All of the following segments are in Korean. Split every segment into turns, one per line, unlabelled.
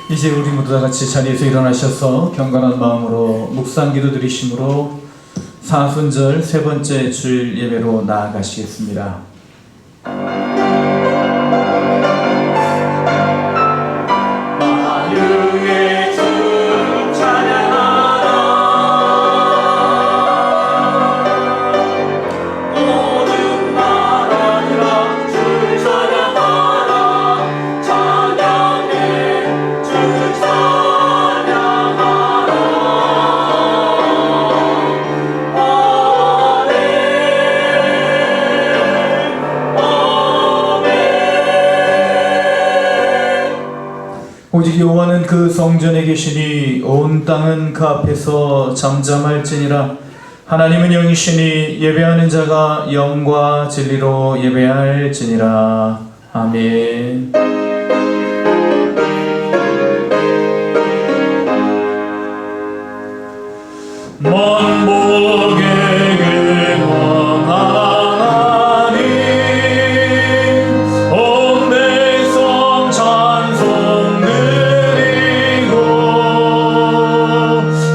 이제 우리 모두 다 같이 자리에서 일어나셔서 경건한 마음으로 묵상기도 드리심으로 사순절 세 번째 주일 예배로 나아가시겠습니다. 오직 여호와는 그 성전에 계시니 온 땅은 그 앞에서 잠잠할지니라. 하나님은 영이시니 예배하는 자가 영과 진리로 예배할지니라. 아멘. 만복에게 원하나니 온 백성 찬송 드리고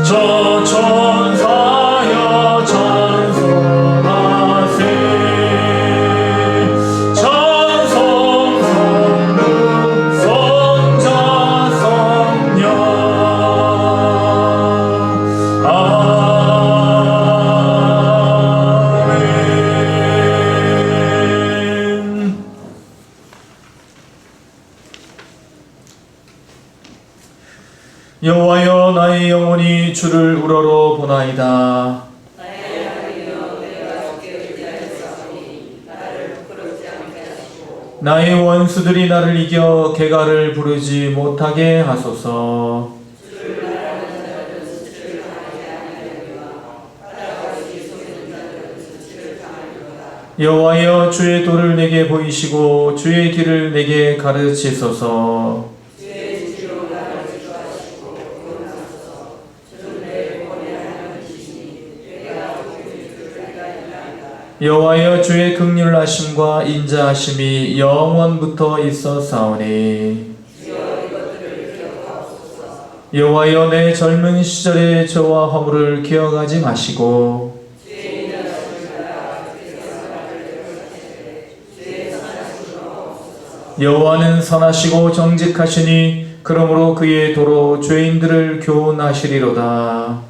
저 천사여 찬송하세. 찬송 성부 성자 성령 여호와여, 나의 영혼이 주를 우러러 보나이다. 나의 원수들이 나를 이겨 개가를 부르지 못하게 하소서. 여호와여, 주의 도를 내게 보이시고 주의 길을 내게 가르치소서. 여호와여, 주의 긍휼하심과 인자하심이 영원부터 있었사오니 여호와여, 내 젊은 시절의 죄와 허물을 기억하지 마시고 여호와는 선하시고 정직하시니 그러므로 그의 도로 죄인들을 교훈하시리로다.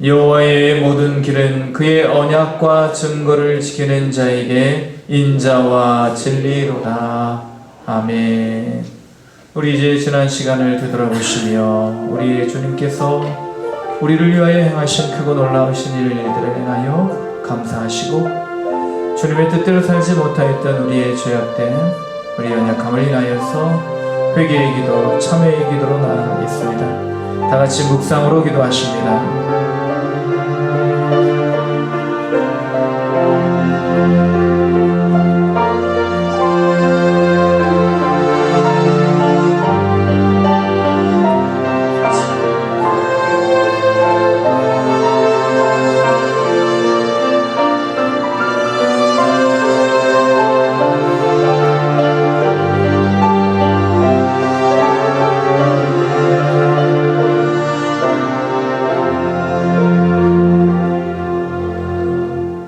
여호와의 모든 길은 그의 언약과 증거를 지키는 자에게 인자와 진리로다. 아멘. 우리 이제 지난 시간을 되돌아보시며 우리 주님께서 우리를 위하여 행하신 크고 놀라우신 일들을 인하여 감사하시고 주님의 뜻대로 살지 못하였던 우리의 죄악된 우리 연약함을 인하여서 회개의 기도, 참회의 기도로 나아가겠습니다. 다같이 묵상으로 기도하십니다.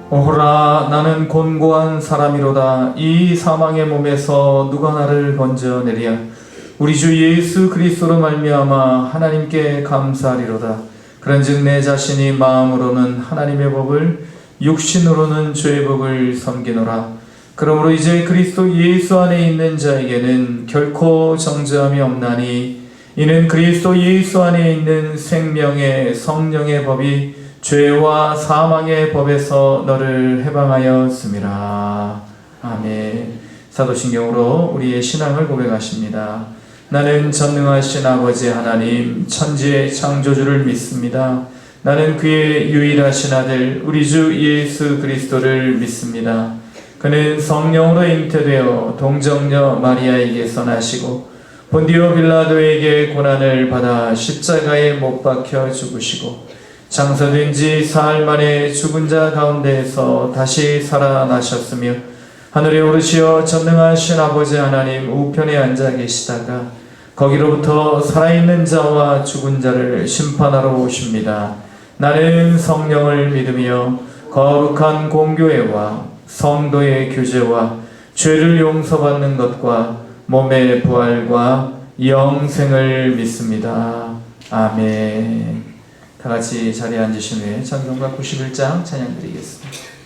오호라, 나는 곤고한 사람이로다. 이 사망의 몸에서 누가 나를 건져내리야. 우리 주 예수 그리스도로 말미암아 하나님께 감사하리로다. 그런즉 내 자신이 마음으로는 하나님의 법을, 육신으로는 죄의 법을 섬기노라. 그러므로 이제 그리스도 예수 안에 있는 자에게는 결코 정죄함이 없나니 이는 그리스도 예수 안에 있는 생명의 성령의 법이 죄와 사망의 법에서 너를 해방하였음이라. 아멘. 사도신경으로 우리의 신앙을 고백하십니다. 나는 전능하신 아버지 하나님 천지의 창조주를 믿습니다. 나는 그의 유일하신 아들 우리 주 예수 그리스도를 믿습니다. 그는 성령으로 잉태되어 동정녀 마리아에게서 나시고 본디오 빌라도에게 고난을 받아 십자가에 못 박혀 죽으시고 장사된 지 사흘 만에 죽은 자 가운데에서 다시 살아나셨으며 하늘에 오르시어 전능하신 아버지 하나님 우편에 앉아 계시다가 거기로부터 살아있는 자와 죽은 자를 심판하러 오십니다. 나는 성령을 믿으며 거룩한 공교회와 성도의 교제와 죄를 용서받는 것과 몸의 부활과 영생을 믿습니다. 아멘. 다 같이 자리에 앉으신 후에 찬송가 91장 찬양 드리겠습니다.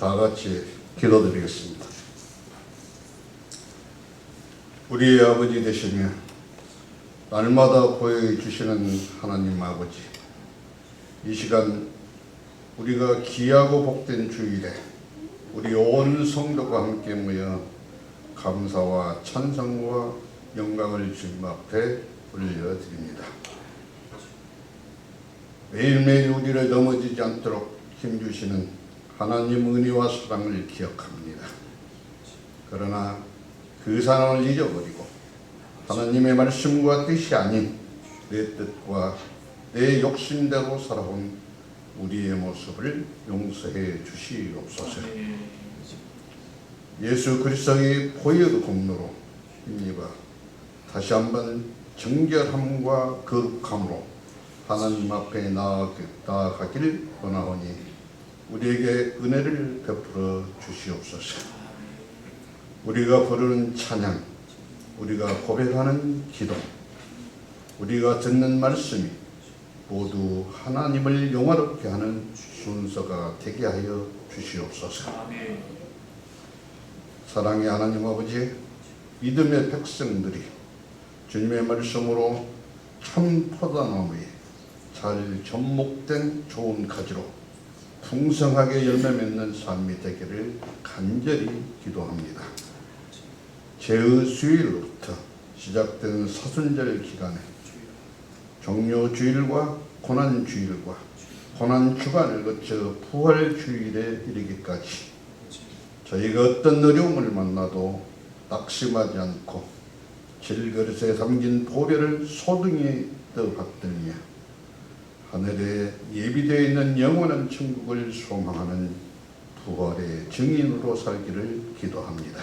다 같이 기도드리겠습니다. 우리의 아버지 되시며 날마다 보여주시는 하나님 아버지, 이 시간 우리가 귀하고 복된 주일에 우리 온 성도가 함께 모여 감사와 찬송과 영광을 주님 앞에 올려드립니다. 매일매일 우리를 넘어지지 않도록 힘주시는 하나님 은혜와 사랑을 기억합니다. 그러나 그 사랑을 잊어버리고 하나님의 말씀과 뜻이 아닌 내 뜻과 내 욕심대로 살아온 우리의 모습을 용서해 주시옵소서. 예수 그리스도의 보혈 공로로 힘입어 다시 한번 정결함과 거룩함으로 하나님 앞에 나아가길 원하오니 우리에게 은혜를 베풀어 주시옵소서. 우리가 부르는 찬양, 우리가 고백하는 기도, 우리가 듣는 말씀이 모두 하나님을 영화롭게 하는 순서가 되게 하여 주시옵소서. 사랑의 하나님 아버지, 믿음의 백성들이 주님의 말씀으로 참 포도나무에 잘 접목된 좋은 가지로 풍성하게 열매 맺는 삶이 되기를 간절히 기도합니다. 제의 수요일부터 시작된 사순절 기간에 종료주일과 고난주일과 고난주간을 거쳐 부활주일에 이르기까지 저희가 어떤 어려움을 만나도 낙심하지 않고 질그릇에 담긴 보배를 소등에 떠 받들며 하늘에 예비되어 있는 영원한 천국을 소망하는 부활의 증인으로 살기를 기도합니다.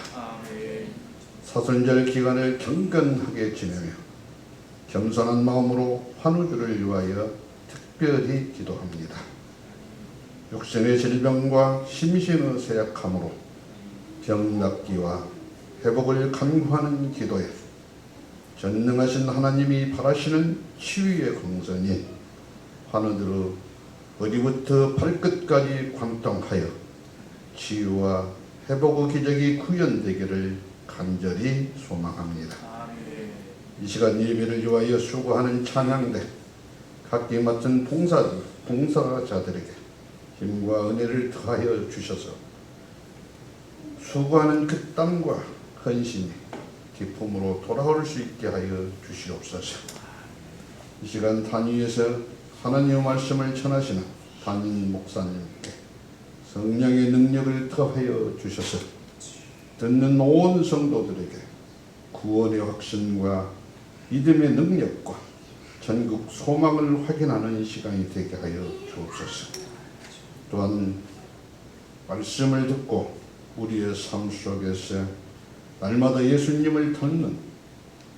사순절 기간을 경건하게 지내며 겸손한 마음으로 환우주를 위하여 특별히 기도합니다. 육신의 질병과 심신의 쇠약함으로 병 낫기와 회복을 간구하는 기도에 전능하신 하나님이 바라시는 치유의 공선이 환우들의 머리부터 발끝까지 관통하여 치유와 회복의 기적이 구현되기를 간절히 소망합니다. 이 시간 예배를 위하여 수고하는 찬양대 각기 맡은 봉사자들에게 힘과 은혜를 더하여 주셔서 수고하는 그 땀과 헌신이 기쁨으로 돌아올 수 있게 하여 주시옵소서. 이 시간 단위에서 하나님의 말씀을 전하시는 담임 목사님께 성령의 능력을 더하여 주셔서 듣는 온 성도들에게 구원의 확신과 믿음의 능력과 전국 소망을 확인하는 시간이 되게 하여 주옵소서. 또한 말씀을 듣고 우리의 삶 속에서 날마다 예수님을 닮는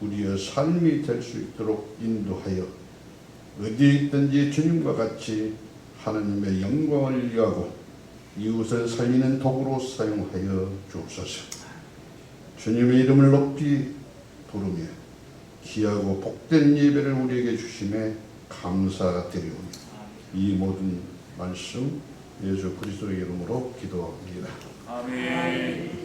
우리의 삶이 될 수 있도록 인도하여 어디에 있든지 주님과 같이 하나님의 영광을 위하고 이웃을 살리는 도구로 사용하여 주옵소서. 주님의 이름을 높이 부르며 귀하고 복된 예배를 우리에게 주심에 감사드리오니 이 모든 말씀 예수 그리스도의 이름으로 기도합니다.
아멘.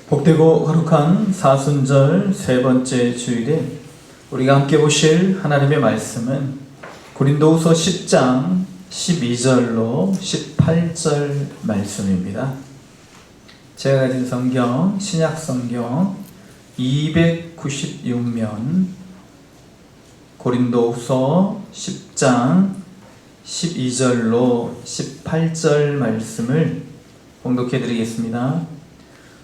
복되고 거룩한 사순절 세 번째 주일에 우리가 함께 보실 하나님의 말씀은 고린도후서 10장 12절로 18절 말씀입니다. 제가 가진 성경 신약 성경 296면 고린도후서 10장 12절로 18절 말씀을 봉독해 드리겠습니다.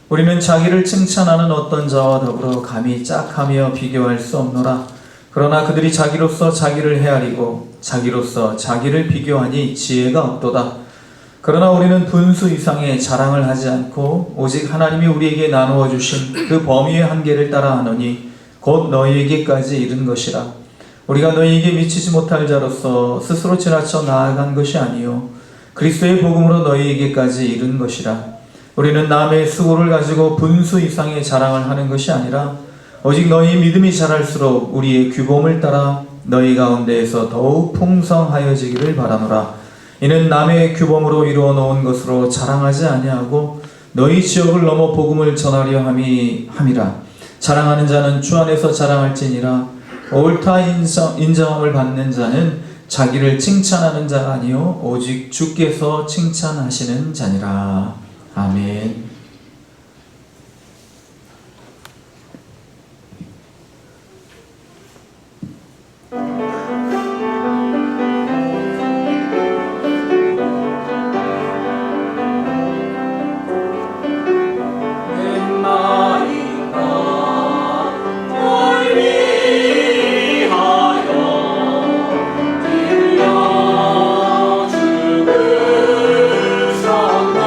우리는 자기를 칭찬하는 어떤 자와 더불어 감히 짝하며 비교할 수 없노라. 그러나 그들이 자기로서 자기를 헤아리고 자기로서 자기를 비교하니 지혜가 없도다. 그러나 우리는 분수 이상의 자랑을 하지 않고 오직 하나님이 우리에게 나누어 주신 그 범위의 한계를 따라 하노니 곧 너희에게까지 이른 것이라. 우리가 너희에게 미치지 못할 자로서 스스로 지나쳐 나아간 것이 아니요 그리스도의 복음으로 너희에게까지 이른 것이라. 우리는 남의 수고를 가지고 분수 이상의 자랑을 하는 것이 아니라 오직 너희 믿음이 자랄수록 우리의 규범을 따라 너희 가운데에서 더욱 풍성하여지기를 바라노라. 이는 남의 규범으로 이루어 놓은 것으로 자랑하지 아니하고 너희 지역을 넘어 복음을 전하려 함이라. 자랑하는 자는 주 안에서 자랑할지니라. 옳다 인정함을 받는 자는 자기를 칭찬하는 자가 아니요 오직 주께서 칭찬하시는 자니라. 아멘.
들려주셨나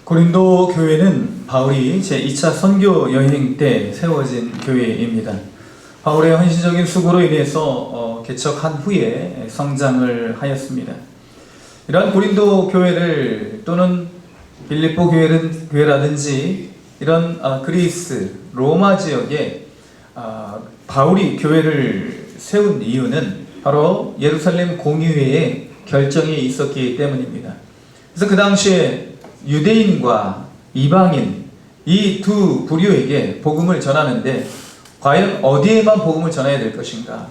고린도 교회는 바울이 제2차 선교 여행 때 세워진 교회입니다. 바울의 헌신적인 수고로 인해서 개척한 후에 성장을 하였습니다. 이러한 고린도 교회를 또는 빌립보 교회라든지 이런 그리스, 로마 지역에 바울이 교회를 세운 이유는 바로 예루살렘 공의회의 결정이 있었기 때문입니다. 그래서 그 당시에 유대인과 이방인 이 두 부류에게 복음을 전하는데 과연 어디에만 복음을 전해야 될 것인가?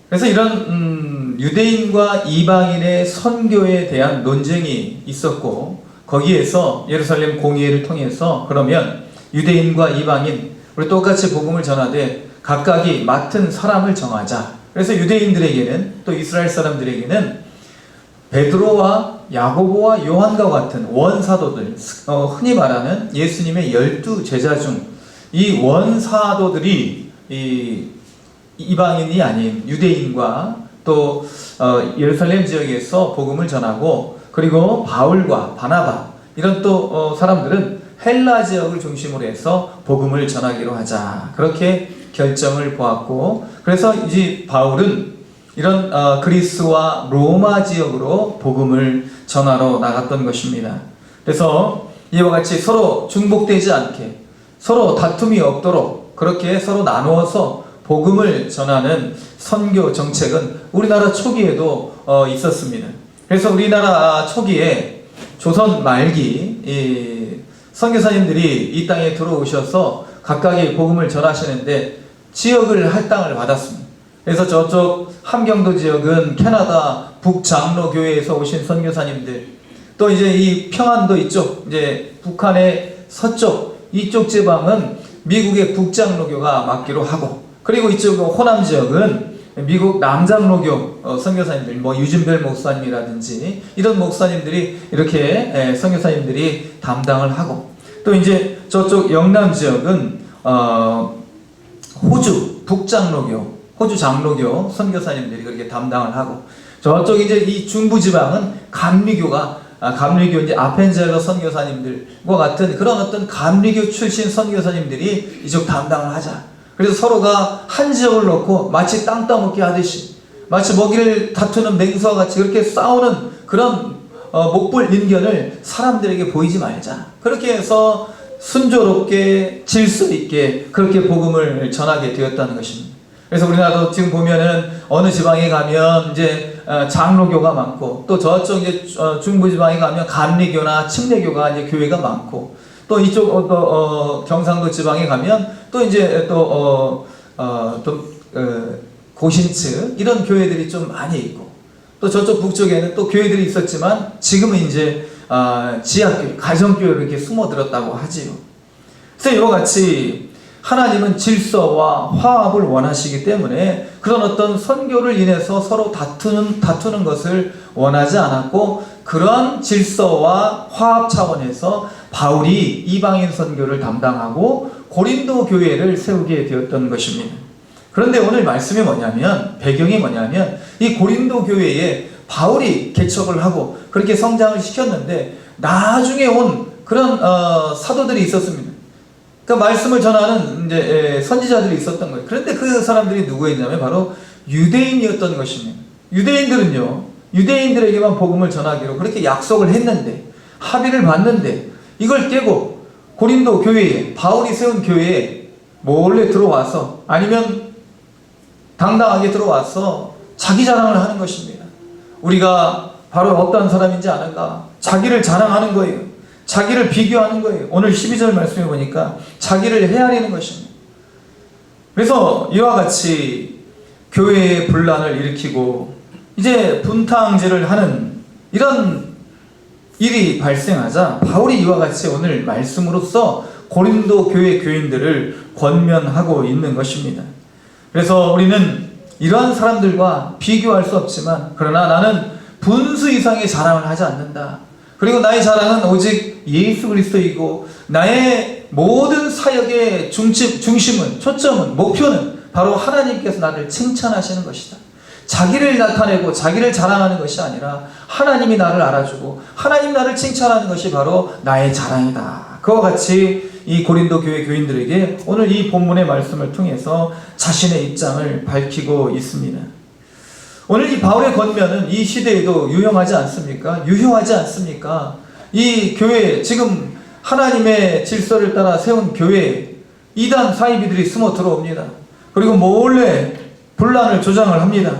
그래서 이런 유대인과 이방인의 선교에 대한 논쟁이 있었고 거기에서 예루살렘 공의회를 통해서 그러면 유대인과 이방인 우리 똑같이 복음을 전하되 각각이 맡은 사람을 정하자. 그래서 유대인들에게는 또 이스라엘 사람들에게는 베드로와 야고보와 요한과 같은 원사도들, 흔히 말하는 예수님의 12제자 중 이 원사도들이 이방인이 아닌 유대인과 또 예루살렘 지역에서 복음을 전하고 그리고 바울과 바나바 이런 또 사람들은 헬라 지역을 중심으로 해서 복음을 전하기로 하자. 그렇게 결정을 보았고 그래서 이제 바울은 이런 그리스와 로마 지역으로 복음을 전하러 나갔던 것입니다. 그래서 이와 같이 서로 중복되지 않게 서로 다툼이 없도록 그렇게 서로 나누어서 복음을 전하는 선교 정책은 우리나라 초기에도 있었습니다. 그래서 우리나라 초기에 조선 말기 선교사님들이 이 땅에 들어오셔서 각각의 복음을 전하시는데 지역을 할당을 받았습니다. 그래서 저쪽 함경도 지역은 캐나다 북장로교회에서 오신 선교사님들, 또 이제 이 평안도 이쪽 이제 북한의 서쪽 이쪽 지방은 미국의 북장로교가 맡기로 하고, 그리고 이쪽 호남 지역은 미국 남장로교 선교사님들, 뭐 유진별 목사님이라든지 이런 목사님들이 이렇게 선교사님들이 담당을 하고, 또 이제 저쪽 영남 지역은 호주 북장로교, 호주 장로교 선교사님들이 그렇게 담당을 하고, 저쪽 이제 이 중부 지방은 감리교 이제 아펜젤러 선교사님들과 같은 그런 어떤 감리교 출신 선교사님들이 이쪽 담당을 하자. 그래서 서로가 한 지역을 놓고 마치 땅 따먹기 하듯이, 마치 먹이를 다투는 맹수와 같이 그렇게 싸우는 그런 목불 인견을 사람들에게 보이지 말자. 그렇게 해서 순조롭게 질서 있게 그렇게 복음을 전하게 되었다는 것입니다. 그래서 우리나라도 지금 보면은 어느 지방에 가면 이제 장로교가 많고, 또 저쪽 이제 중부 지방에 가면 감리교나 침례교가 이제 교회가 많고, 또 이쪽 경상도 지방에 가면 또 이제 고신츠 이런 교회들이 좀 많이 있고, 또 저쪽 북쪽에는 또 교회들이 있었지만 지금은 이제 지하교회, 가정교회로 이렇게 숨어들었다고 하지요. 그래서 이와 같이 하나님은 질서와 화합을 원하시기 때문에 그런 어떤 선교를 인해서 서로 다투는 것을 원하지 않았고, 그러한 질서와 화합 차원에서 바울이 이방인 선교를 담당하고 고린도 교회를 세우게 되었던 것입니다. 그런데 오늘 말씀이 뭐냐면, 배경이 뭐냐면, 이 고린도 교회에 바울이 개척을 하고 그렇게 성장을 시켰는데 나중에 온 그런 사도들이 있었습니다. 그 말씀을 전하는 이제 선지자들이 있었던 거예요. 그런데 그 사람들이 누구였냐면 바로 유대인이었던 것입니다. 유대인들은요, 유대인들에게만 복음을 전하기로 그렇게 약속을 했는데, 합의를 봤는데, 이걸 깨고 고린도 교회에, 바울이 세운 교회에 몰래 들어와서, 아니면 당당하게 들어와서 자기 자랑을 하는 것입니다. 우리가 바로 어떤 사람인지 아는가? 자기를 자랑하는 거예요. 자기를 비교하는 거예요. 오늘 12절 말씀에 보니까 자기를 헤아리는 것입니다. 그래서 이와 같이 교회의 분란을 일으키고 이제 분탕질을 하는 이런 일이 발생하자 바울이 이와 같이 오늘 말씀으로써 고린도 교회 교인들을 권면하고 있는 것입니다. 그래서 우리는 이러한 사람들과 비교할 수 없지만, 그러나 나는 분수 이상의 자랑을 하지 않는다. 그리고 나의 자랑은 오직 예수 그리스도이고, 나의 모든 사역의 중심은, 초점은, 목표는 바로 하나님께서 나를 칭찬하시는 것이다.
자기를 나타내고 자기를 자랑하는 것이 아니라 하나님이 나를 알아주고 하나님 나를 칭찬하는 것이 바로 나의 자랑이다. 그와 같이 이 고린도 교회 교인들에게 오늘 이 본문의 말씀을 통해서 자신의 입장을 밝히고 있습니다. 오늘 이 바울의 권면은 이 시대에도 유용하지 않습니까? 유효하지 않습니까? 이 교회, 지금 하나님의 질서를 따라 세운 교회에 이단 사이비들이 숨어 들어옵니다. 그리고 몰래 분란을 조장을 합니다.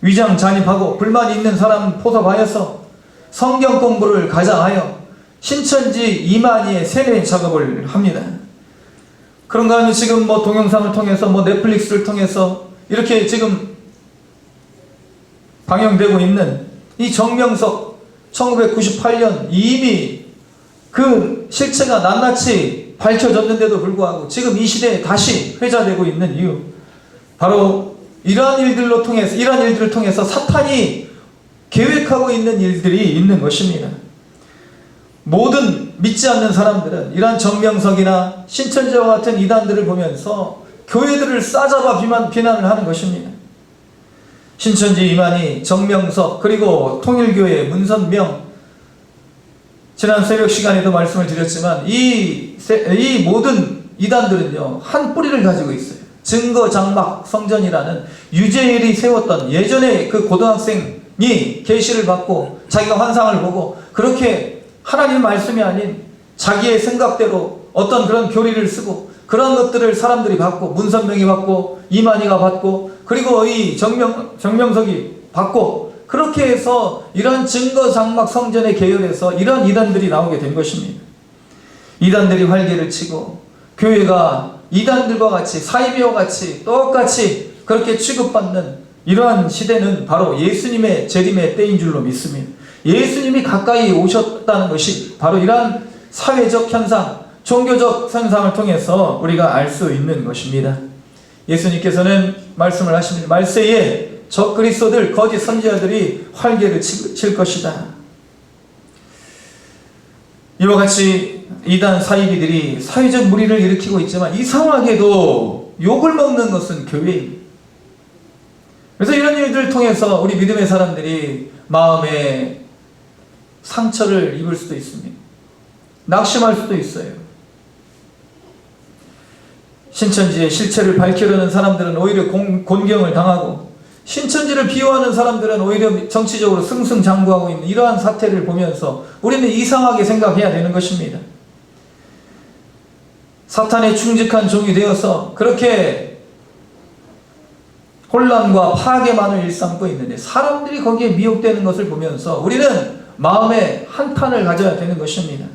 위장 잔입하고 불만이 있는 사람 포섭하여서 성경 공부를 가장하여 신천지 이만희의 세뇌 작업을 합니다. 그런가 하면 지금 동영상을 통해서 넷플릭스를 통해서 이렇게 지금 방영되고 있는 이 정명석 1998년 이미 그 실체가 낱낱이 밝혀졌는데도 불구하고 지금 이 시대에 다시 회자되고 있는 이유, 바로 이러한 일들을 통해서 사탄이 계획하고 있는 일들이 있는 것입니다. 모든 믿지 않는 사람들은 이러한 정명석이나 신천지와 같은 이단들을 보면서 교회들을 싸잡아 비난을 하는 것입니다. 신천지 이만희, 정명석, 그리고 통일교회, 문선명, 지난 새벽 시간에도 말씀을 드렸지만 이 모든 이단들은요 한 뿌리를 가지고 있어요. 증거장막 성전이라는 유재일이 세웠던 예전에 그 고등학생이 계시를 받고 자기가 환상을 보고 그렇게 하나님 말씀이 아닌 자기의 생각대로 어떤 그런 교리를 쓰고 그런 것들을 사람들이 받고 문선명이 받고 이만희가 받고 그리고 이 정명석이 받고 그렇게 해서 이러한 증거장막 성전의 계열에서 이러한 이단들이 나오게 된 것입니다. 이단들이 활개를 치고 교회가 이단들과 같이 사이비와 같이 똑같이 그렇게 취급받는 이러한 시대는 바로 예수님의 재림의 때인 줄로 믿습니다. 예수님이 가까이 오셨다는 것이 바로 이러한 사회적 현상, 종교적 현상을 통해서 우리가 알 수 있는 것입니다. 예수님께서는 말씀을 하십니다. 말세에 적그리스도들, 거짓 선지자들이 활개를 칠 것이다. 이와 같이 이단 사이비들이 사회적 무리를 일으키고 있지만 이상하게도 욕을 먹는 것은 교회입니다. 그래서 이런 일들을 통해서 우리 믿음의 사람들이 마음에 상처를 입을 수도 있습니다. 낙심할 수도 있어요. 신천지의 실체를 밝히려는 사람들은 오히려 곤경을 당하고 신천지를 비호하는 사람들은 오히려 정치적으로 승승장구하고 있는 이러한 사태를 보면서 우리는 이상하게 생각해야 되는 것입니다. 사탄의 충직한 종이 되어서 그렇게 혼란과 파괴만을 일삼고 있는데 사람들이 거기에 미혹되는 것을 보면서 우리는 마음에 한탄을 가져야 되는 것입니다.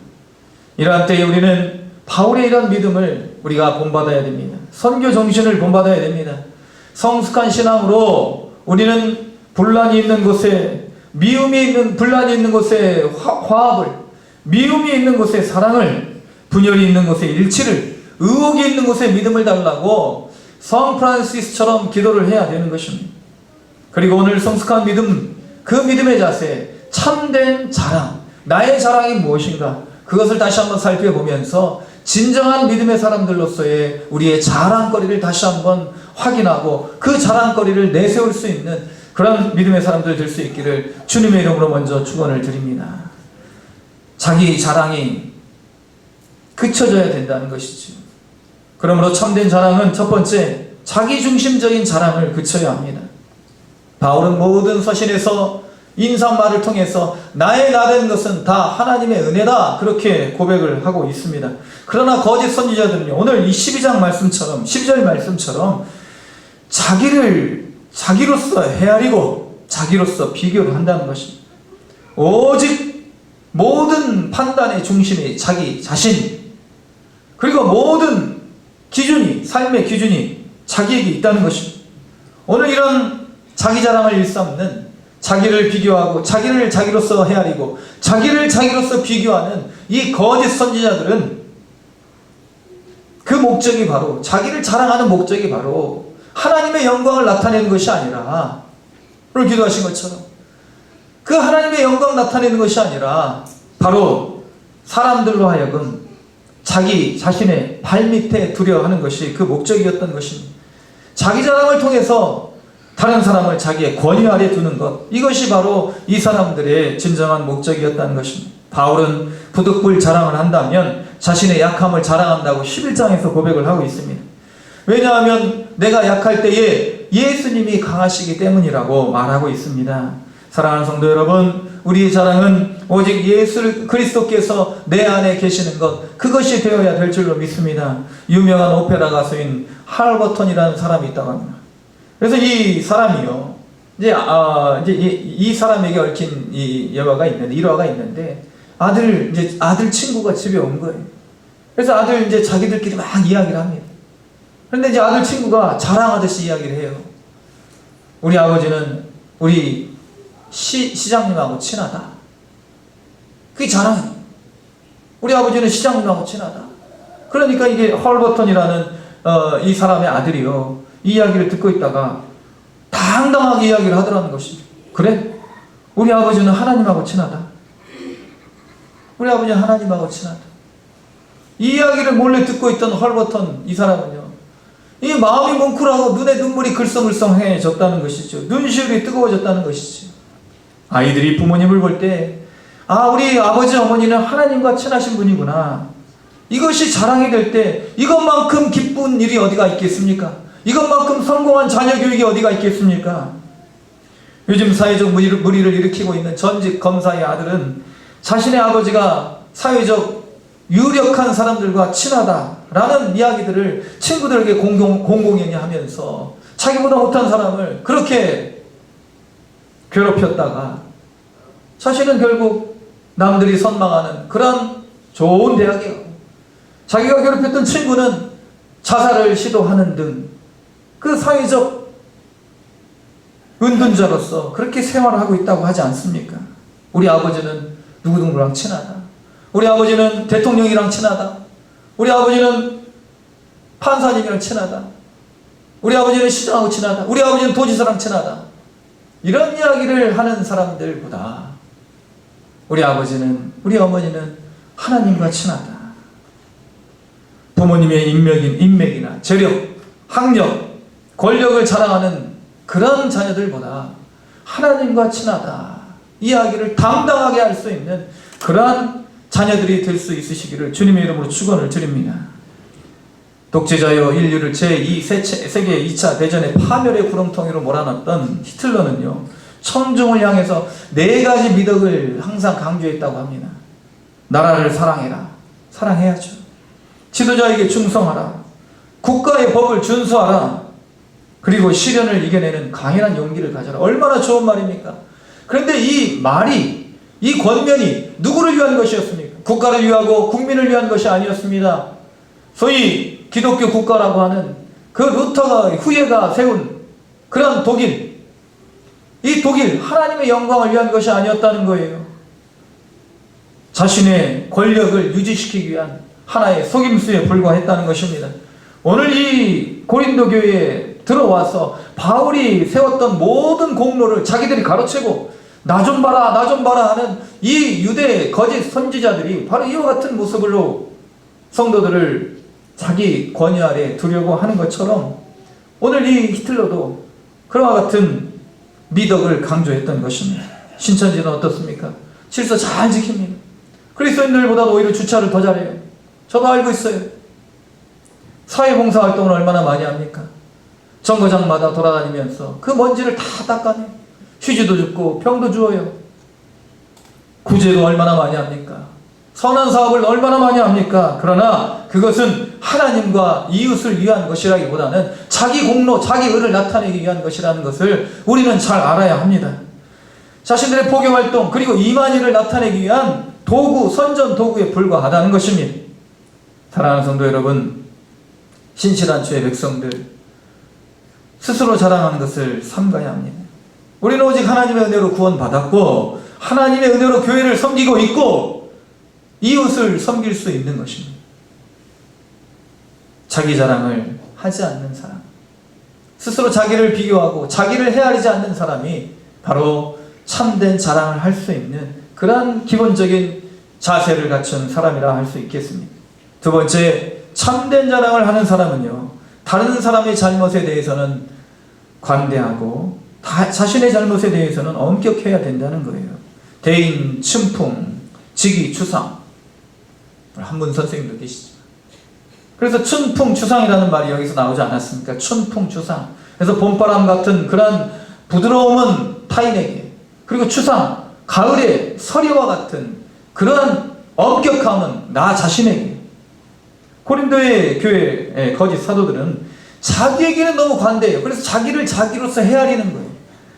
이러한 때에 우리는 바울의 이런 믿음을 우리가 본받아야 됩니다. 선교 정신을 본받아야 됩니다. 성숙한 신앙으로 우리는 분란이 있는 곳에 분란이 있는 곳에 화합을, 미움이 있는 곳에 사랑을, 분열이 있는 곳에 일치를, 의혹이 있는 곳에 믿음을 달라고 성 프란시스처럼 기도를 해야 되는 것입니다. 그리고 오늘 성숙한 믿음, 그 믿음의 자세, 참된 자랑, 나의 자랑이 무엇인가, 그것을 다시 한번 살펴보면서 진정한 믿음의 사람들로서의 우리의 자랑거리를 다시 한번 확인하고 그 자랑거리를 내세울 수 있는 그런 믿음의 사람들 될 수 있기를 주님의 이름으로 먼저 축원을 드립니다. 자기 자랑이 그쳐져야 된다는 것이죠. 그러므로 참된 자랑은 첫 번째, 자기중심적인 자랑을 그쳐야 합니다. 바울은 모든 서신에서 인사말을 통해서 나의 나된 것은 다 하나님의 은혜다 그렇게 고백을 하고 있습니다. 그러나 거짓 선지자들은요, 오늘 이 12장 말씀처럼 12절 말씀처럼 자기를 자기로서 헤아리고 자기로서 비교를 한다는 것입니다. 오직 모든 판단의 중심이 자기 자신, 그리고 모든 기준이, 삶의 기준이 자기에게 있다는 것입니다. 오늘 이런 자기 자랑을 일삼는, 자기를 비교하고 자기를 자기로서 헤아리고 자기를 자기로서 비교하는 이 거짓 선지자들은 그 목적이 바로, 자기를 자랑하는 목적이 바로 하나님의 영광을 나타내는 것이 아니라, 오늘 기도하신 것처럼 그 하나님의 영광을 나타내는 것이 아니라 바로 사람들로 하여금 자기 자신의 발밑에 두려 하는 것이 그 목적이었던 것입니다. 자기 자랑을 통해서 다른 사람을 자기의 권위 아래 두는 것, 이것이 바로 이 사람들의 진정한 목적이었다는 것입니다. 바울은 부득불 자랑을 한다면 자신의 약함을 자랑한다고 11장에서 고백을 하고 있습니다. 왜냐하면 내가 약할 때에 예수님이 강하시기 때문이라고 말하고 있습니다. 사랑하는 성도 여러분, 우리의 자랑은 오직 예수 그리스도께서 내 안에 계시는 것, 그것이 되어야 될 줄로 믿습니다. 유명한 오페라 가수인 할버턴이라는 사람이 있다고 합니다. 그래서 이 사람이요, 이제 이 사람에게 얽힌 이 일화가 있는데 아들 친구가 집에 온 거예요. 그래서 아들 이제 자기들끼리 막 이야기를 합니다. 그런데 이제 아들 친구가 자랑하듯이 이야기를 해요. 우리 아버지는 우리 시장님하고 친하다. 그게 자랑이에요. 우리 아버지는 시장님하고 친하다. 그러니까 이게 헐버턴이라는 이 사람의 아들이요, 이 이야기를 듣고 있다가 당당하게 이야기를 하더라는 것입니다. 그래? 우리 아버지는 하나님하고 친하다. 우리 아버지는 하나님하고 친하다. 이 이야기를 몰래 듣고 있던 헐버턴 이 사람은요, 이 마음이 뭉클하고 눈에 눈물이 글썽글썽해졌다는 것이죠. 눈시울이 뜨거워졌다는 것이죠. 아이들이 부모님을 볼 때, 우리 아버지 어머니는 하나님과 친하신 분이구나, 이것이 자랑이 될 때 이것만큼 기쁜 일이 어디가 있겠습니까? 이것만큼 성공한 자녀 교육이 어디가 있겠습니까? 요즘 사회적 물의를 일으키고 있는 전직 검사의 아들은 자신의 아버지가 사회적 유력한 사람들과 친하다라는 이야기들을 친구들에게 공공연히 하면서 자기보다 못한 사람을 그렇게 괴롭혔다가 자신은 결국 남들이 선망하는 그런 좋은 대학에 가고, 자기가 괴롭혔던 친구는 자살을 시도하는 등 그 사회적 은둔자로서 그렇게 생활을 하고 있다고 하지 않습니까? 우리 아버지는 누구누구랑 친하다. 우리 아버지는 대통령이랑 친하다. 우리 아버지는 판사님이랑 친하다. 우리 아버지는 시장하고 친하다. 우리 아버지는 도지사랑 친하다. 이런 이야기를 하는 사람들보다 우리 아버지는, 우리 어머니는 하나님과 친하다. 부모님의 인맥이나 재력, 학력, 권력을 자랑하는 그런 자녀들보다 하나님과 친하다, 이야기를 당당하게 할 수 있는 그러한 자녀들이 될 수 있으시기를 주님의 이름으로 축원을 드립니다. 독재자여 인류를 제2 세계 2차 대전의 파멸의 구렁텅이로 몰아넣었던 히틀러는요, 청중을 향해서 4가지 미덕을 항상 강조했다고 합니다. 나라를 사랑해라. 사랑해야죠. 지도자에게 충성하라. 국가의 법을 준수하라. 그리고 시련을 이겨내는 강인한 용기를 가져라. 얼마나 좋은 말입니까? 그런데 이 말이, 이 권면이 누구를 위한 것이었습니까? 국가를 위하고 국민을 위한 것이 아니었습니다. 소위 기독교 국가라고 하는 그 루터가 후예가 세운 그런 독일, 이 독일, 하나님의 영광을 위한 것이 아니었다는 거예요. 자신의 권력을 유지시키기 위한 하나의 속임수에 불과했다는 것입니다. 오늘 이 고린도 교회에 들어와서 바울이 세웠던 모든 공로를 자기들이 가로채고 나 좀 봐라, 나 좀 봐라 하는 이 유대 거짓 선지자들이 바로 이와 같은 모습으로 성도들을 자기 권위 아래 두려고 하는 것처럼 오늘 이 히틀러도 그와 같은 미덕을 강조했던 것입니다. 신천지는 어떻습니까? 질서 잘 지킵니다. 그리스도인들보다 오히려 주차를 더 잘해요. 저도 알고 있어요. 사회봉사활동을 얼마나 많이 합니까? 정거장마다 돌아다니면서 그 먼지를 다 닦아내요. 휴지도 줍고 병도 주어요. 구제도 얼마나 많이 합니까? 선한 사업을 얼마나 많이 합니까? 그러나 그것은 하나님과 이웃을 위한 것이라기보다는 자기 공로, 자기 의를 나타내기 위한 것이라는 것을 우리는 잘 알아야 합니다. 자신들의 포교활동 그리고 이만희를 나타내기 위한 도구, 선전 도구에 불과하다는 것입니다. 사랑하는 성도 여러분, 신실한 주의 백성들, 스스로 자랑하는 것을 삼가야 합니다. 우리는 오직 하나님의 은혜로 구원받았고 하나님의 은혜로 교회를 섬기고 있고 이웃을 섬길 수 있는 것입니다. 자기 자랑을 하지 않는 사람, 스스로 자기를 비교하고 자기를 헤아리지 않는 사람이 바로 참된 자랑을 할 수 있는 그러한 기본적인 자세를 갖춘 사람이라 할 수 있겠습니다. 두 번째, 참된 자랑을 하는 사람은요, 다른 사람의 잘못에 대해서는 관대하고 자신의 잘못에 대해서는 엄격해야 된다는 거예요. 대인, 춘풍, 직위, 추상. 한문 선생님도 계시죠. 그래서 춘풍, 추상이라는 말이 여기서 나오지 않았습니까? 춘풍, 추상. 그래서 봄바람 같은 그런 부드러움은 타인에게, 그리고 추상, 가을의 서리와 같은 그런 엄격함은 나 자신에게. 고린도의 교회 거짓 사도들은 자기에게는 너무 관대해요. 그래서 자기를 자기로서 헤아리는 거예요.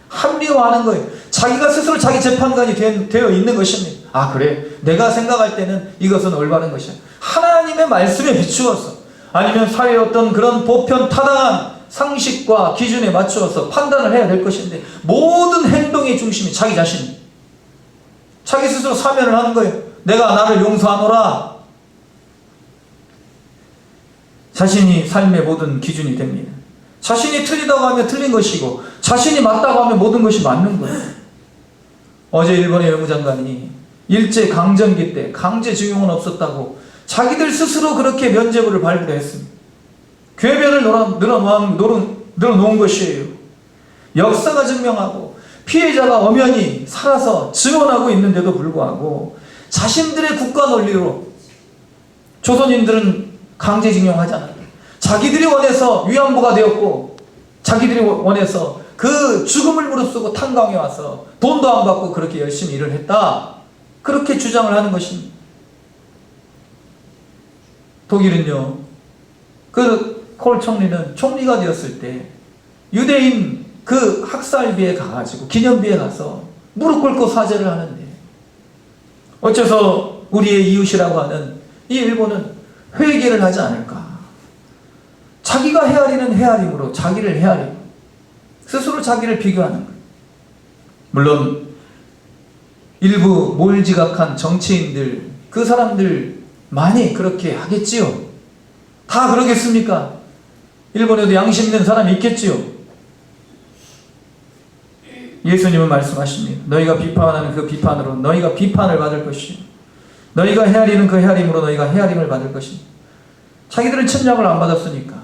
합리화하는 거예요. 자기가 스스로 자기 재판관이 되어 있는 것입니다. 아, 그래, 내가 생각할 때는 이것은 올바른 것이야. 하나님의 말씀에 비추어서, 아니면 사회의 어떤 그런 보편 타당한 상식과 기준에 맞추어서 판단을 해야 될 것인데, 모든 행동의 중심이 자기 자신, 자기 스스로 사면을 하는 거예요. 내가 나를 용서하노라. 자신이 삶의 모든 기준이 됩니다. 자신이 틀리다고 하면 틀린 것이고, 자신이 맞다고 하면 모든 것이 맞는 거예요. 어제 일본의 외무장관이 일제 강점기 때 강제징용은 없었다고 자기들 스스로 그렇게 면죄부를 발부했습니다. 궤변을 늘어놓은 것이에요. 역사가 증명하고 피해자가 엄연히 살아서 증언하고 있는데도 불구하고 자신들의 국가 논리로 조선인들은 강제징용하지 않았다. 자기들이 원해서 위안부가 되었고, 자기들이 원해서 그 죽음을 무릅쓰고 탄광에 와서 돈도 안 받고 그렇게 열심히 일을 했다. 그렇게 주장을 하는 것입니다. 독일은요, 그 콜 총리는 총리가 되었을 때 유대인 그 학살비에 가가지고 기념비에 가서 무릎 꿇고 사죄를 하는데, 어째서 우리의 이웃이라고 하는 이 일본은 회개를 하지 않을까? 자기가 헤아리는 헤아림으로 자기를 헤아리고 스스로 자기를 비교하는 거예요. 물론 일부 몰지각한 정치인들, 그 사람들 많이 그렇게 하겠지요. 다 그러겠습니까? 일본에도 양심 있는 사람이 있겠지요. 예수님은 말씀하십니다. 너희가 비판하는 그 비판으로 너희가 비판을 받을 것이요, 너희가 헤아리는 그 헤아림으로 너희가 헤아림을 받을 것이다. 자기들은 침략을 안 받았으니까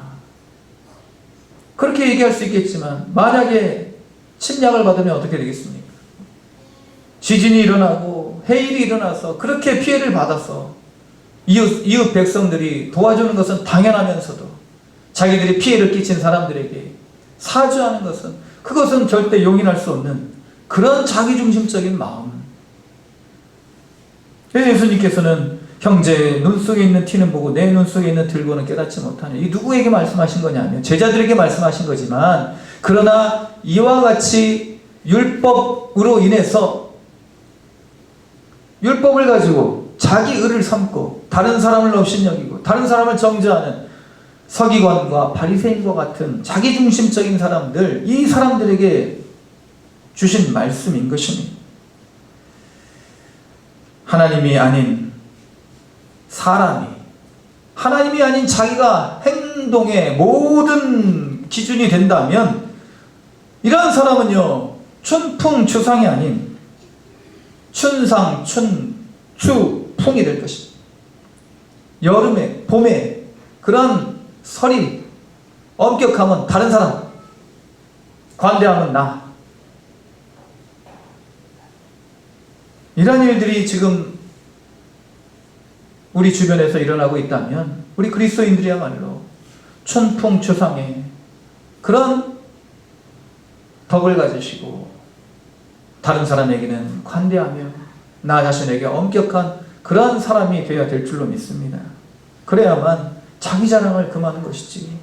그렇게 얘기할 수 있겠지만, 만약에 침략을 받으면 어떻게 되겠습니까? 지진이 일어나고 해일이 일어나서 그렇게 피해를 받아서 이웃 백성들이 도와주는 것은 당연하면서도 자기들이 피해를 끼친 사람들에게 사죄하는 것은, 그것은 절대 용인할 수 없는 그런 자기중심적인 마음. 그래서 예수님께서는 형제의 눈 속에 있는 티는 보고 내 눈 속에 있는 들고는 깨닫지 못하냐. 이 누구에게 말씀하신 거냐면 제자들에게 말씀하신 거지만, 그러나 이와 같이 율법으로 인해서 율법을 가지고 자기 의를 삼고 다른 사람을 업신여기고 다른 사람을 정죄하는 서기관과 바리새인과 같은 자기중심적인 사람들, 이 사람들에게 주신 말씀인 것입니다. 하나님이 아닌 사람이, 하나님이 아닌 자기가 행동의 모든 기준이 된다면, 이런 사람은요, 춘풍추상이 아닌 춘상, 추풍이 될 것입니다. 여름에, 봄에 그런 설이, 엄격함은 다른 사람, 관대함은 나. 이런 일들이 지금 우리 주변에서 일어나고 있다면, 우리 그리스도인들이야말로 춘풍추상의 그런 덕을 가지시고 다른 사람에게는 관대하며 나 자신에게 엄격한 그런 사람이 되어야 될 줄로 믿습니다. 그래야만 자기 자랑을 금하는 것이지.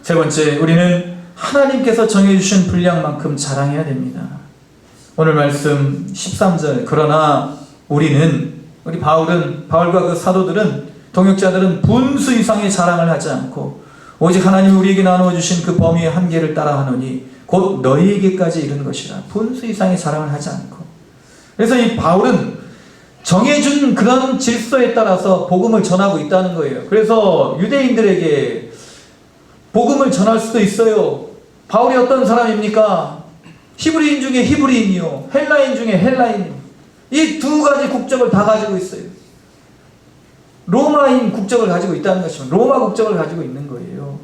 세 번째, 우리는 하나님께서 정해주신 분량만큼 자랑해야 됩니다. 오늘 말씀 13절, 그러나 우리 바울과 그 사도들은, 동역자들은 분수 이상의 자랑을 하지 않고 오직 하나님이 우리에게 나누어 주신 그 범위의 한계를 따라 하노니 곧 너희에게까지 이른 것이라. 분수 이상의 자랑을 하지 않고. 그래서 이 바울은 정해준 그런 질서에 따라서 복음을 전하고 있다는 거예요. 그래서 유대인들에게 복음을 전할 수도 있어요. 바울이 어떤 사람입니까? 히브리인 중에 히브리인이요, 헬라인 중에 헬라인, 이 두 가지 국적을 다 가지고 있어요. 로마인 국적을 가지고 있다는 것이면 로마 국적을 가지고 있는 거예요.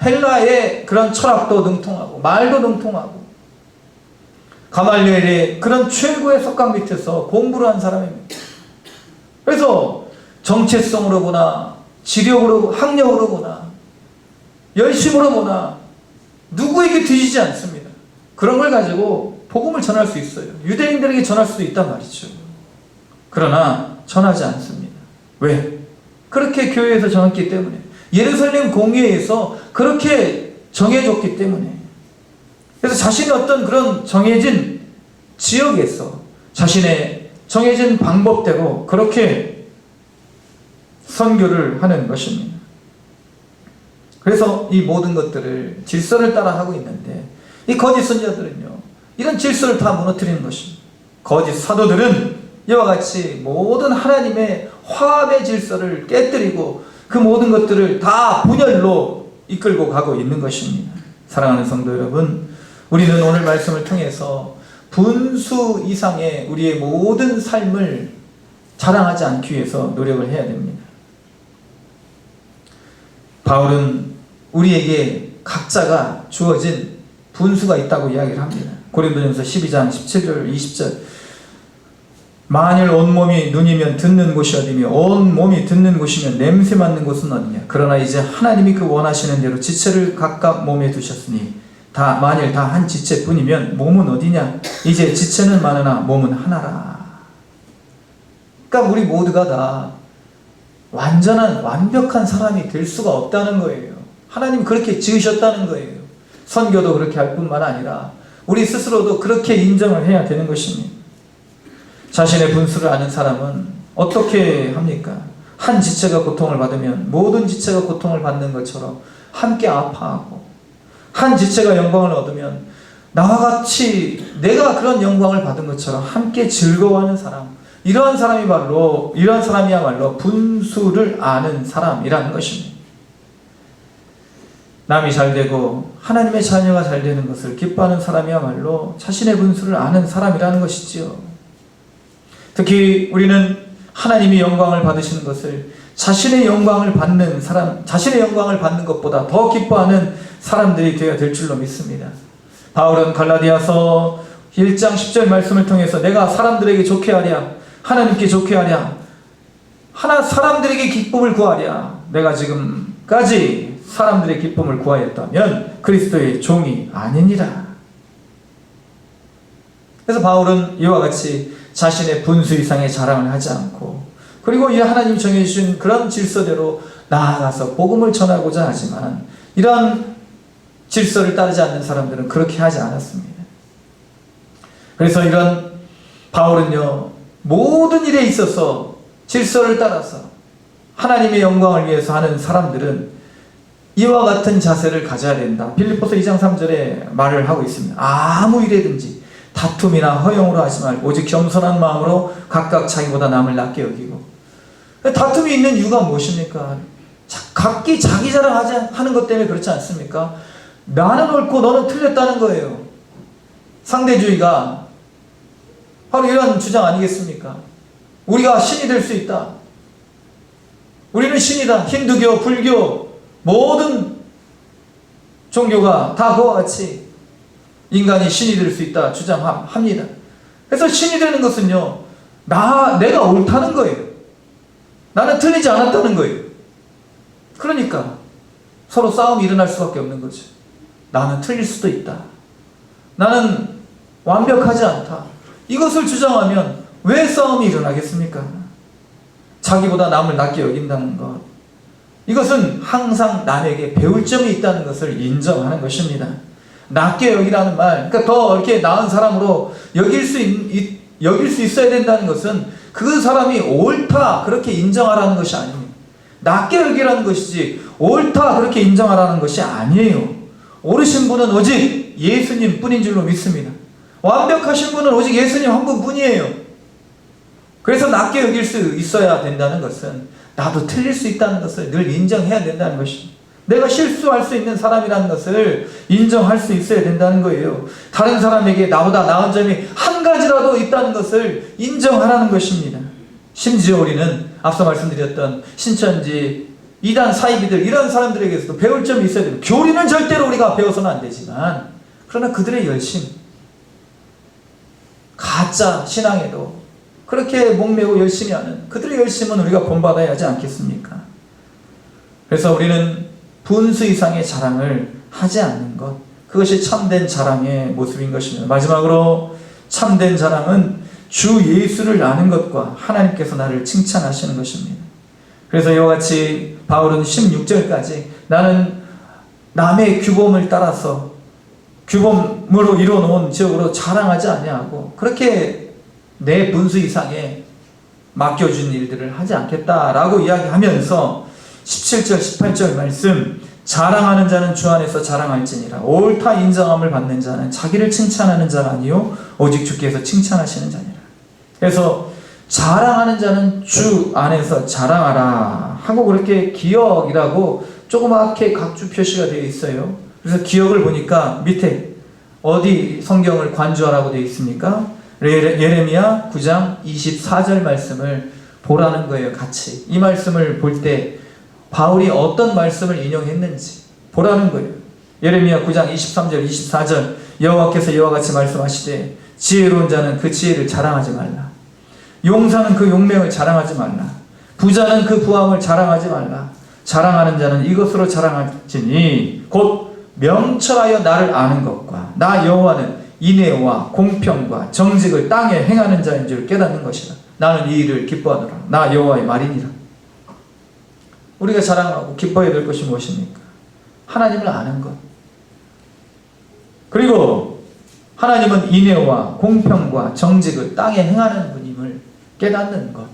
헬라의 그런 철학도 능통하고 말도 능통하고 가말리엘의 그런 최고의 석강 밑에서 공부를 한 사람입니다. 그래서 정체성으로 보나 지력으로 학력으로 보나 열심으로 보나 누구에게 뒤지지 않습니다. 그런 걸 가지고 복음을 전할 수 있어요. 유대인들에게 전할 수도 있단 말이죠. 그러나 전하지 않습니다. 왜? 그렇게 교회에서 정했기 때문에, 예루살렘 공회에서 그렇게 정해줬기 때문에. 그래서 자신의 어떤 그런 정해진 지역에서 자신의 정해진 방법대로 그렇게 선교를 하는 것입니다. 그래서 이 모든 것들을 질서를 따라 하고 있는데, 이 거짓 선지자들은요 이런 질서를 다 무너뜨리는 것입니다. 거짓 사도들은 이와 같이 모든 하나님의 화합의 질서를 깨뜨리고 그 모든 것들을 다 분열로 이끌고 가고 있는 것입니다. 사랑하는 성도 여러분, 우리는 오늘 말씀을 통해서 분수 이상의 우리의 모든 삶을 자랑하지 않기 위해서 노력을 해야 됩니다. 바울은 우리에게 각자가 주어진 분수가 있다고 이야기를 합니다. 고린도전서 12장 17절 20절, 만일 온몸이 눈이면 듣는 곳이 어디며 온몸이 듣는 곳이면 냄새 맡는 곳은 어디냐. 그러나 이제 하나님이 그 원하시는 대로 지체를 각각 몸에 두셨으니 만일 다 한 지체뿐이면 몸은 어디냐. 이제 지체는 많으나 몸은 하나라. 그러니까 우리 모두가 다 완벽한 사람이 될 수가 없다는 거예요. 하나님 그렇게 지으셨다는 거예요. 선교도 그렇게 할 뿐만 아니라 우리 스스로도 그렇게 인정을 해야 되는 것입니다. 자신의 분수를 아는 사람은 어떻게 합니까? 한 지체가 고통을 받으면 모든 지체가 고통을 받는 것처럼 함께 아파하고, 한 지체가 영광을 얻으면 나와 같이 내가 그런 영광을 받은 것처럼 함께 즐거워하는 사람, 이러한 사람이야말로 분수를 아는 사람이라는 것입니다. 남이 잘 되고 하나님의 자녀가 잘 되는 것을 기뻐하는 사람이야말로 자신의 분수를 아는 사람이라는 것이지요. 특히 우리는 하나님이 영광을 받으시는 것을 자신의 영광을 받는 사람, 자신의 영광을 받는 것보다 더 기뻐하는 사람들이 되어야 될 줄로 믿습니다. 바울은 갈라디아서 1장 10절 말씀을 통해서 내가 사람들에게 좋게 하랴, 하나님께 좋게 하랴, 사람들에게 기쁨을 구하랴, 내가 지금까지 사람들의 기쁨을 구하였다면 그리스도의 종이 아니니라. 그래서 바울은 이와 같이 자신의 분수 이상의 자랑을 하지 않고, 그리고 이 하나님 정해주신 그런 질서대로 나아가서 복음을 전하고자 하지만, 이런 질서를 따르지 않는 사람들은 그렇게 하지 않았습니다. 그래서 이런 바울은요 모든 일에 있어서 질서를 따라서 하나님의 영광을 위해서 하는 사람들은 이와 같은 자세를 가져야 된다. 빌립보서 2장 3절에 말을 하고 있습니다. 아무 일에든지 다툼이나 허용으로 하지 말고 오직 겸손한 마음으로 각각 자기보다 남을 낮게 여기고. 다툼이 있는 이유가 무엇입니까? 각기 자기 자랑하는 것 때문에 그렇지 않습니까? 나는 옳고 너는 틀렸다는 거예요. 상대주의가 바로 이런 주장 아니겠습니까? 우리가 신이 될 수 있다. 우리는 신이다. 힌두교, 불교, 모든 종교가 다 그와 같이 인간이 신이 될 수 있다 주장합니다. 그래서 신이 되는 것은요, 내가 옳다는 거예요. 나는 틀리지 않았다는 거예요. 그러니까 서로 싸움이 일어날 수밖에 없는 거죠. 나는 틀릴 수도 있다. 나는 완벽하지 않다. 이것을 주장하면 왜 싸움이 일어나겠습니까? 자기보다 남을 낮게 여긴다는 것, 이것은 항상 남에게 배울 점이 있다는 것을 인정하는 것입니다. 낮게 여기라는 말, 그러니까 더 이렇게 나은 사람으로 여길 수 있어야 된다는 것은 그 사람이 옳다 그렇게 인정하라는 것이 아닙니다. 낮게 여기라는 것이지 옳다 그렇게 인정하라는 것이 아니에요. 옳으신 분은 오직 예수님 뿐인 줄로 믿습니다. 완벽하신 분은 오직 예수님 한 분뿐이에요. 그래서 낮게 여길 수 있어야 된다는 것은 나도 틀릴 수 있다는 것을 늘 인정해야 된다는 것입니다. 내가 실수할 수 있는 사람이라는 것을 인정할 수 있어야 된다는 거예요. 다른 사람에게 나보다 나은 점이 한 가지라도 있다는 것을 인정하라는 것입니다. 심지어 우리는 앞서 말씀드렸던 신천지 이단 사이비들 이런 사람들에게서도 배울 점이 있어야 됩니다. 교리는 절대로 우리가 배워서는 안 되지만 그러나 그들의 열심, 가짜 신앙에도 그렇게 목매고 열심히 하는 그들의 열심은 우리가 본받아야 하지 않겠습니까? 그래서 우리는 분수 이상의 자랑을 하지 않는 것, 그것이 참된 자랑의 모습인 것입니다. 마지막으로 참된 자랑은 주 예수를 아는 것과 하나님께서 나를 칭찬하시는 것입니다. 그래서 이와 같이 바울은 16절까지 나는 남의 규범을 따라서 규범으로 이루어놓은 지역으로 자랑하지 아니하고 그렇게 내 분수 이상의 맡겨준 일들을 하지 않겠다라고 이야기하면서 17절 18절 말씀, 자랑하는 자는 주 안에서 자랑할지니라. 옳다 인정함을 받는 자는 자기를 칭찬하는 자가 아니요 오직 주께서 칭찬하시는 자니라. 그래서 자랑하는 자는 주 안에서 자랑하라 하고 그렇게 기억이라고 조그맣게 각주 표시가 되어 있어요. 그래서 기억을 보니까 밑에 어디 성경을 관주하라고 되어 있습니까? 예레미야 9장 24절 말씀을 보라는 거예요. 같이 이 말씀을 볼 때 바울이 어떤 말씀을 인용했는지 보라는 거예요. 예레미야 9장 23절 24절 여호와께서 이와 같이 말씀하시되 지혜로운 자는 그 지혜를 자랑하지 말라. 용사는 그 용맹을 자랑하지 말라. 부자는 그 부함을 자랑하지 말라. 자랑하는 자는 이것으로 자랑할지니 곧 명철하여 나를 아는 것과 나 여호와는 인애와 공평과 정직을 땅에 행하는 자인 줄 깨닫는 것이라. 나는 이 일을 기뻐하노라. 나 여호와의 말이니라. 우리가 자랑하고 기뻐해야 될 것이 무엇입니까? 하나님을 아는 것. 그리고 하나님은 인애와 공평과 정직을 땅에 행하는 분임을 깨닫는 것.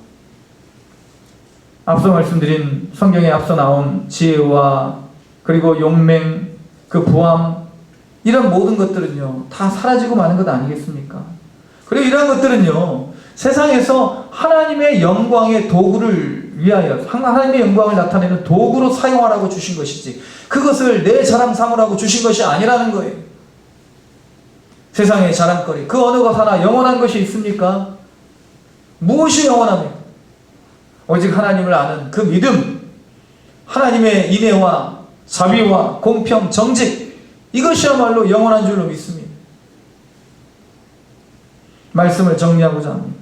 앞서 말씀드린 성경에 앞서 나온 지혜와 그리고 용맹, 그 부함, 이런 모든 것들은요 다 사라지고 마는 것 아니겠습니까? 그리고 이런 것들은요 세상에서 하나님의 영광의 도구를 위하여 하나님의 영광을 나타내는 도구로 사용하라고 주신 것이지 그것을 내 자랑 삼으라고 주신 것이 아니라는 거예요. 세상의 자랑거리 그 어느 것 하나 영원한 것이 있습니까? 무엇이 영원합니까? 오직 하나님을 아는 그 믿음, 하나님의 인애와 자비와 공평, 정직, 이것이야말로 영원한 줄로 믿습니다. 말씀을 정리하고자 합니다.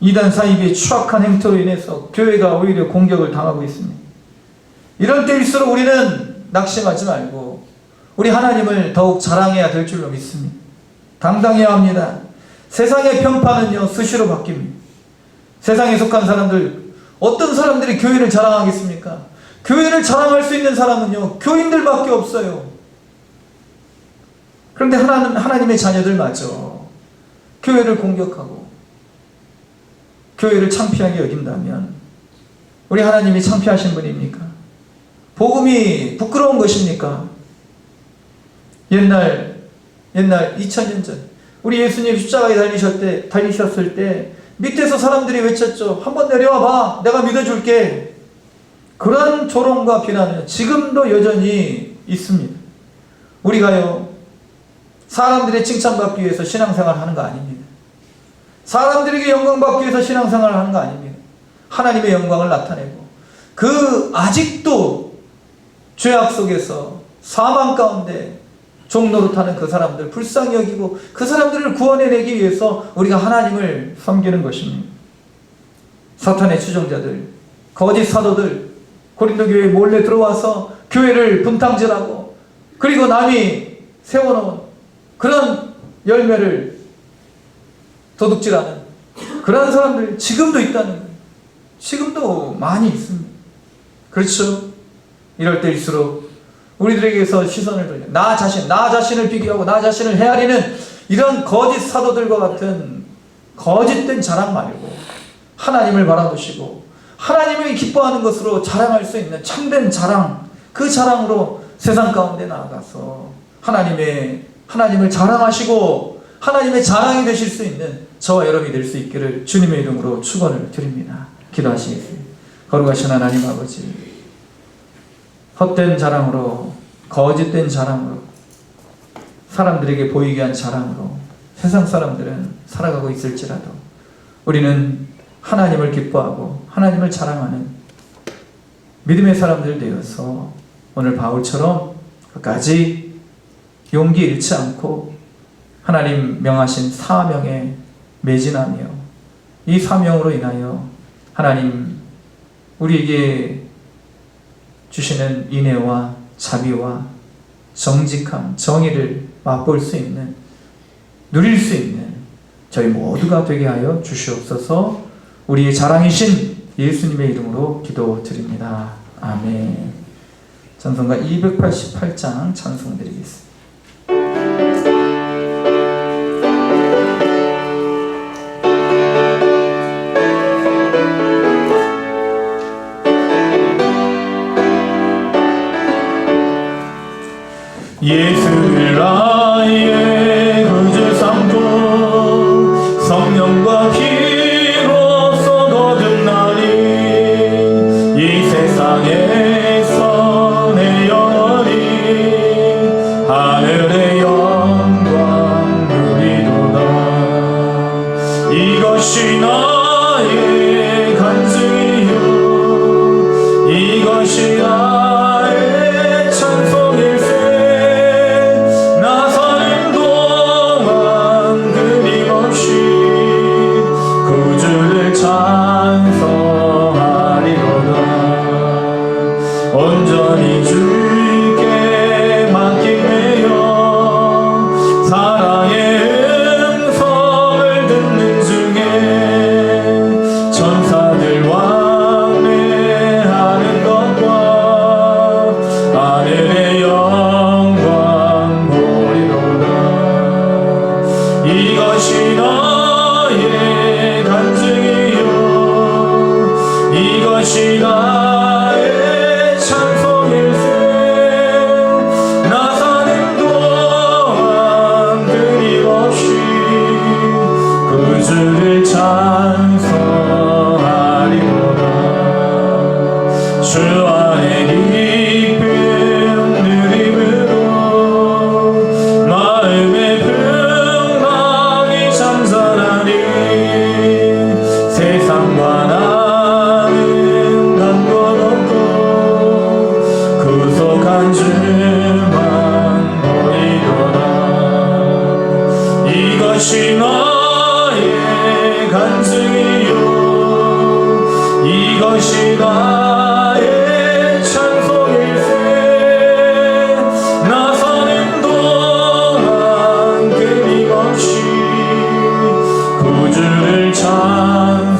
이단 사이비의 추악한 행태로 인해서 교회가 오히려 공격을 당하고 있습니다. 이럴 때일수록 우리는 낙심하지 말고 우리 하나님을 더욱 자랑해야 될 줄로 믿습니다. 당당해야 합니다. 세상의 편파는요 수시로 바뀝니다. 세상에 속한 사람들, 어떤 사람들이 교회를 자랑하겠습니까? 교회를 자랑할 수 있는 사람은요 교인들밖에 없어요. 그런데 하나님의 자녀들마저 교회를 공격하고 교회를 창피하게 여긴다면 우리 하나님이 창피하신 분입니까? 복음이 부끄러운 것입니까? 옛날 2000년 전 우리 예수님 십자가에 달리셨을 때 밑에서 사람들이 외쳤죠. 한번 내려와 봐. 내가 믿어줄게. 그런 조롱과 비난은 지금도 여전히 있습니다. 우리가요 사람들의 칭찬받기 위해서 신앙생활을 하는 거 아닙니다. 사람들에게 영광받기 위해서 신앙생활을 하는 거 아닙니다. 하나님의 영광을 나타내고 그 아직도 죄악 속에서 사망 가운데 종노릇하는 그 사람들 불쌍히 여기고 그 사람들을 구원해내기 위해서 우리가 하나님을 섬기는 것입니다. 사탄의 추종자들, 거짓 사도들 고린도 교회에 몰래 들어와서 교회를 분탕질하고 그리고 남이 세워놓은 그런 열매를 도둑질하는 그런 사람들이 지금도 있다는 거예요. 지금도 많이 있습니다. 그렇죠? 이럴 때일수록 우리들에게서 시선을 돌려 나 자신을 비교하고 나 자신을 헤아리는 이런 거짓 사도들과 같은 거짓된 자랑 말고 하나님을 바라보시고 하나님을 기뻐하는 것으로 자랑할 수 있는 참된 자랑, 그 자랑으로 세상 가운데 나아가서 하나님을 자랑하시고 하나님의 자랑이 되실 수 있는 저와 여러분이 될 수 있기를 주님의 이름으로 축원을 드립니다. 기도하시겠습니다. 거룩하신 하나님 아버지, 헛된 자랑으로, 거짓된 자랑으로, 사람들에게 보이게 한 자랑으로 세상 사람들은 살아가고 있을지라도 우리는 하나님을 기뻐하고 하나님을 자랑하는 믿음의 사람들 되어서 오늘 바울처럼 끝까지 용기 잃지 않고 하나님 명하신 사명에 매진하며 이 사명으로 인하여 하나님 우리에게 주시는 인애와 자비와 정직함, 정의를 맛볼 수 있는, 누릴 수 있는 저희 모두가 되게 하여 주시옵소서. 우리의 자랑이신 예수님의 이름으로 기도드립니다. 아멘. 찬송가 288장 찬송드리겠습니다.
예수를 나의 구주 삼고 성령과 피로써 거듭나니 이 세상에서 내 영혼이 하늘의 영광 누리도다. 이것이 나의 간증이요 이것이 나의 찬송일세. 온전히 주께 맡기매요 사랑의 음성을 듣는 중에 천사들 왕래하는 것과 하늘의 영광 보리로다. 이것이 나의 간증이요 이것이 나의 찬송일세. 나 사는 동안 끊임없이 그 주를 찬송하리로다. 주 안에 기쁨 누림으로 마음의 평강이 잠잠하니 세상과 나는 간 것 없고 구속한 주만 보이도다. 이것이 나의 간증이요 이것이 나의 찬송일세. 나 사는 동안 끊임없이 구주를 찬송하리로다.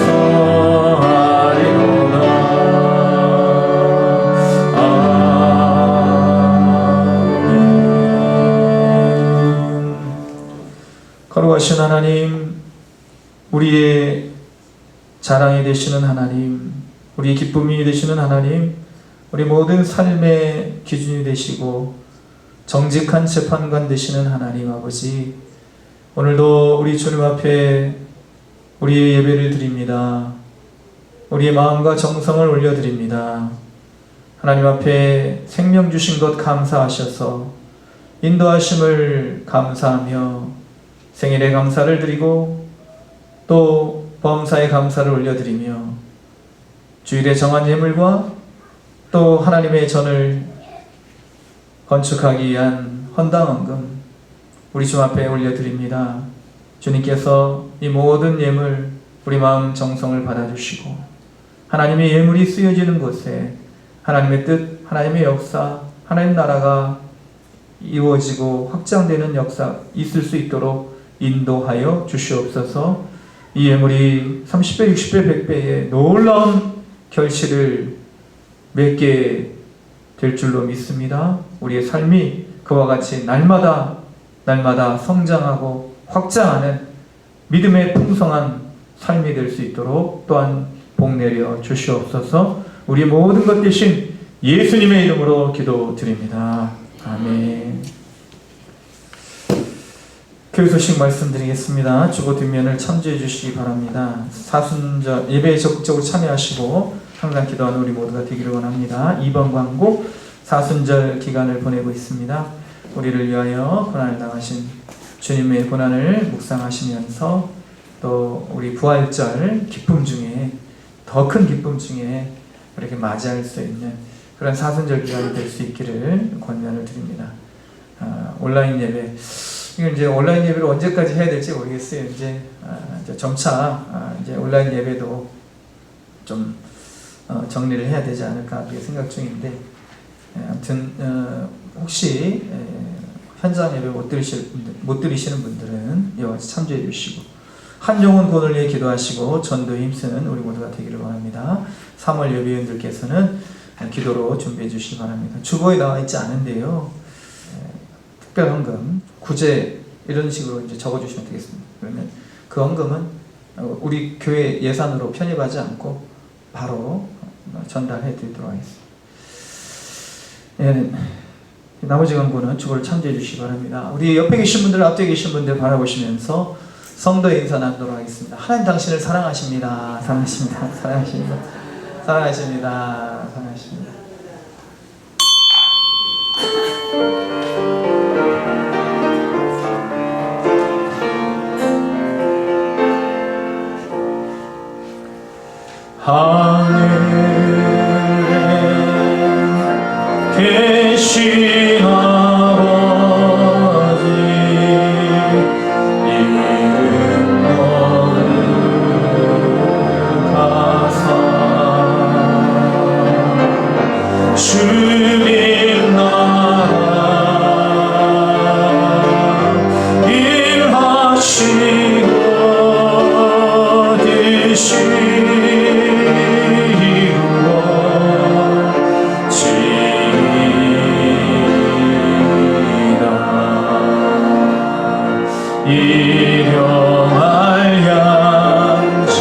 거룩하신 하나님, 우리의 자랑이 되시는 하나님, 우리의 기쁨이 되시는 하나님, 우리 모든 삶의 기준이 되시고 정직한 재판관 되시는 하나님 아버지, 오늘도 우리 주님 앞에 우리의 예배를 드립니다. 우리의 마음과 정성을 올려드립니다. 하나님 앞에 생명 주신 것 감사하셔서 인도하심을 감사하며 생일의 감사를 드리고 또 범사의 감사를 올려드리며 주일에 정한 예물과 또 하나님의 전을 건축하기 위한 헌당헌금 우리 주 앞에 올려드립니다. 주님께서 이 모든 예물 우리 마음 정성을 받아주시고 하나님의 예물이 쓰여지는 곳에 하나님의 뜻, 하나님의 역사, 하나님 나라가 이루어지고 확장되는 역사 있을 수 있도록 인도하여 주시옵소서. 이 예물이 30배, 60배, 100배의 놀라운 결실을 맺게 될 줄로 믿습니다. 우리의 삶이 그와 같이 날마다 성장하고 확장하는 믿음의 풍성한 삶이 될 수 있도록 또한 복 내려 주시옵소서. 우리 모든 것 대신 예수님의 이름으로 기도드립니다. 아멘. 교회 소식 말씀드리겠습니다. 주보 뒷면을 참조해 주시기 바랍니다. 사순절 예배에 적극적으로 참여하시고 항상 기도하는 우리 모두가 되기를 원합니다. 2번 광고 사순절 기간을 보내고 있습니다. 우리를 위하여 고난을 당하신 주님의 고난을 묵상하시면서 또 우리 부활절 기쁨 중에 더 큰 기쁨 중에 이렇게 맞이할 수 있는 그런 사순절 기간이 될 수 있기를 권면을 드립니다. 온라인 예배, 이건 이제 온라인 예배를 언제까지 해야 될지 모르겠어요. 이제 점차 이제 온라인 예배도 좀 정리를 해야 되지 않을까 그렇게 생각 중인데, 아무튼 혹시 현장 예배 못 들으시는 분들은 이와 같이 참조해 주시고, 한종훈 군을 위해 기도하시고 전도에 힘쓰는 우리 모두가 되기를 원합니다. 3월 예배위원들께서는 기도로 준비해 주시기 바랍니다. 주보에 나와 있지 않은데요, 특별헌금, 구제 이런 식으로 이제 적어주시면 되겠습니다. 그러면 그 헌금은 우리 교회 예산으로 편입하지 않고 바로 전달해 드리도록 하겠습니다. 예, 나머지 광고는 주보를 참조해 주시기 바랍니다. 우리 옆에 계신 분들, 앞에 계신 분들 바라보시면서 성도의 인사 나누도록 하겠습니다. 하나님 당신을 사랑하십니다. 사랑하십니다. 사랑하십니다. 사랑하십니다. 사랑하십니다. 하늘에 계신 아버지, 이름 거룩하사 주님 나라 일하시고 일용할 양식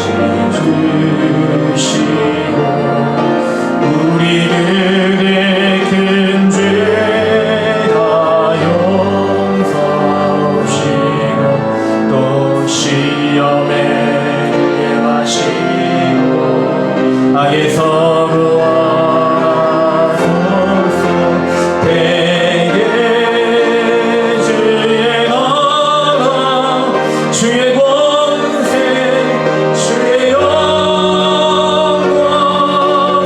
주시고 우리들의 큰 죄 다 용서하시고 또 시험에 예하시고 악에서 구하소서. 대개 주의 나라 주의 권세 주의 영광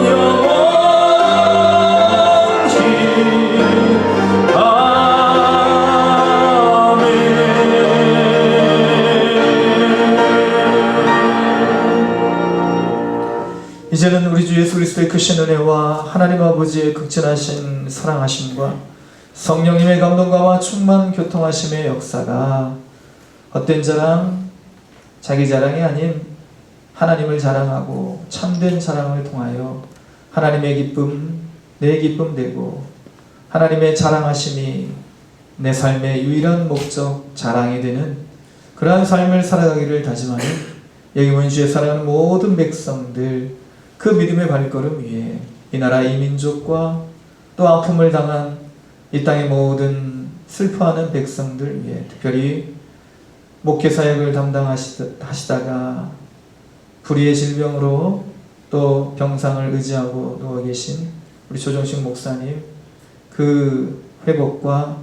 영원히 아멘. 이제는 우리 주 예수 그리스도의 크신 은혜와 하나님 아버지의 극진하신 사랑하심과 성령님의 감동과 충만 교통하심의 역사가 헛된 자랑, 자기 자랑이 아닌 하나님을 자랑하고 참된 자랑을 통하여 하나님의 기쁨, 내 기쁨 되고 하나님의 자랑하심이 내 삶의 유일한 목적, 자랑이 되는 그러한 삶을 살아가기를 다짐하는 여기 모인 주의 사랑하는 모든 백성들, 그 믿음의 발걸음 위에 이 나라 이 민족과 또 아픔을 당한 이 땅의 모든 슬퍼하는 백성들 위해, 특별히 목회 사역을 담당하시다가 불의의 질병으로 또 병상을 의지하고 누워 계신 우리 조정식 목사님, 그 회복과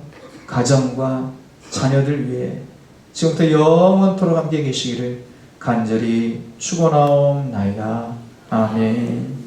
가정과 자녀들 위해 지금부터 영원토록 함께 계시기를 간절히 축원하옵나이다. 아멘.